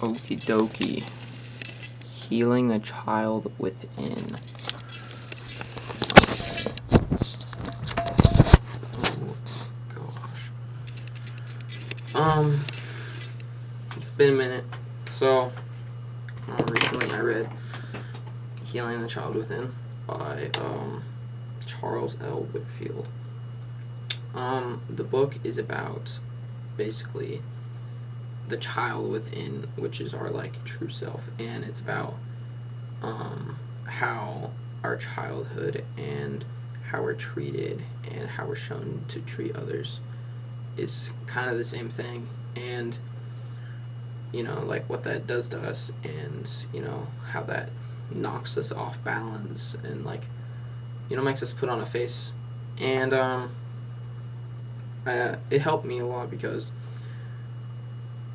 Okie dokie. Healing the child within. Oh gosh. It's been a minute. So recently I read Healing the Child Within by Charles L. Whitfield. The book is about basically the child within, which is our true self, and it's about how our childhood and how we're treated and how we're shown to treat others is kind of the same thing, and what that does to us, and how that knocks us off balance, and makes us put on a face. And it helped me a lot because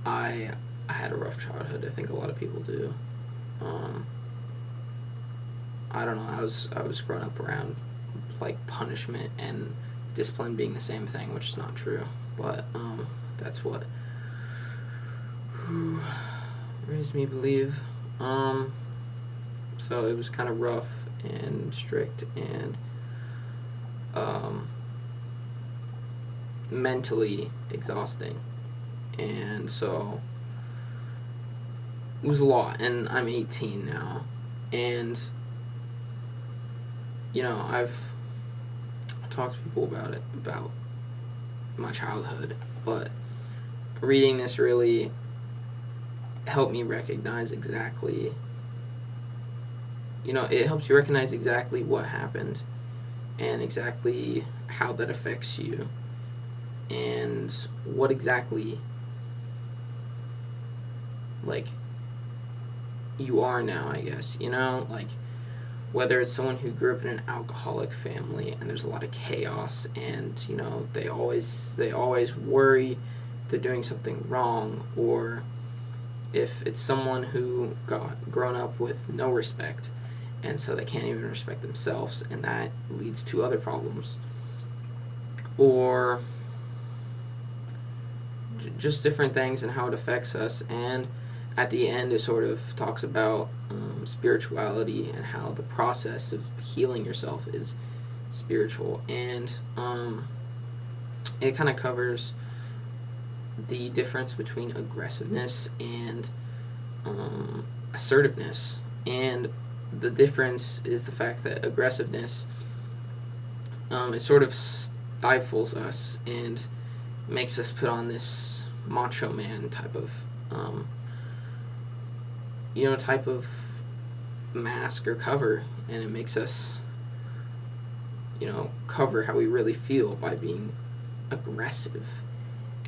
I had a rough childhood. I think a lot of people do. I don't know. I was growing up around punishment and discipline being the same thing, which is not true. But that's what raised me believe. So it was kind of rough and strict and mentally exhausting, and so it was a lot. And I'm 18 now, and I've talked to people about my childhood, but reading this really helped me recognize exactly, it helps you recognize exactly what happened and exactly how that affects you and what exactly you are now, I guess. Whether it's someone who grew up in an alcoholic family and there's a lot of chaos, and they always worry they're doing something wrong, or if it's someone who got grown up with no respect and so they can't even respect themselves, and that leads to other problems, or just different things and how it affects us. And at the end, it sort of talks about spirituality and how the process of healing yourself is spiritual. And it kind of covers the difference between aggressiveness and assertiveness. And the difference is the fact that aggressiveness, it sort of stifles us and makes us put on this macho man type of type of mask or cover, and it makes us cover how we really feel by being aggressive.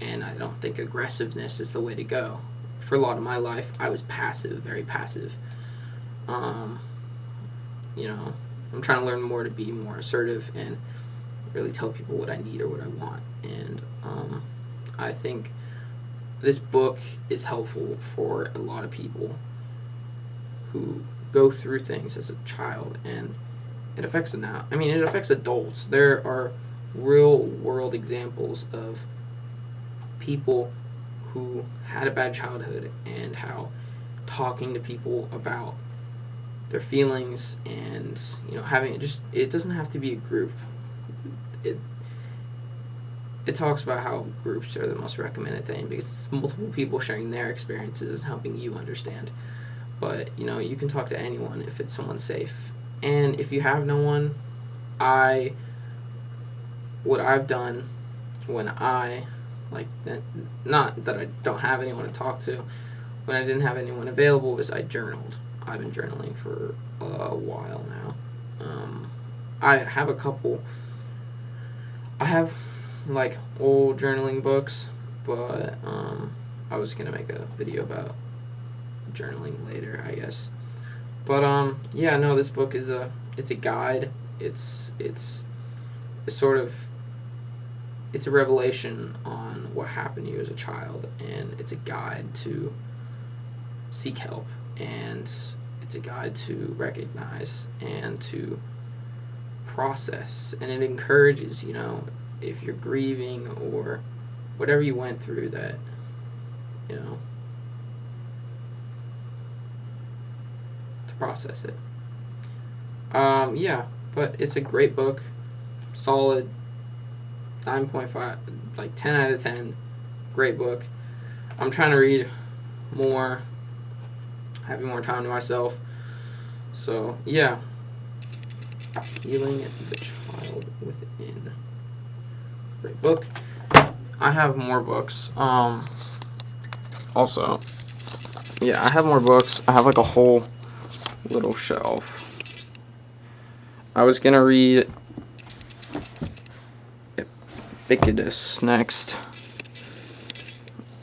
And I don't think aggressiveness is the way to go. For a lot of my life, I was passive, very passive. I'm trying to learn more to be more assertive and really tell people what I need or what I want. And I think this book is helpful for a lot of people who go through things as a child, and it affects them now. I mean, it affects adults. There are real world examples of people who had a bad childhood and how talking to people about their feelings and having it doesn't have to be a group. It talks about how groups are the most recommended thing because it's multiple people sharing their experiences and helping you understand. But you can talk to anyone if it's someone safe. And if you have no one, what I've done when I not that I don't have anyone to talk to, when I didn't have anyone available, is I journaled. I've been journaling for a while now. I have a couple. I have old journaling books, but I was gonna make a video about journaling later, I guess. But yeah, no, this book is it's a guide. It's sort of it's a revelation on what happened to you as a child, and it's a guide to seek help, and it's a guide to recognize and to process, and it encourages, if you're grieving or whatever you went through, that process it. Yeah, but it's a great book, solid 9.5, like 10 out of 10. Great book. I'm trying to read more, having more time to myself. So, yeah. Healing the Child Within. Great book. I have more books. Also, yeah, I have more books. I have like a whole little shelf. I was gonna read Epictetus next.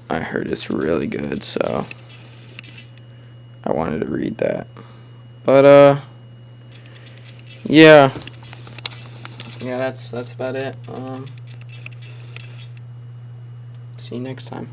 I heard it's really good, so I wanted to read that. But yeah, that's about it. See you next time.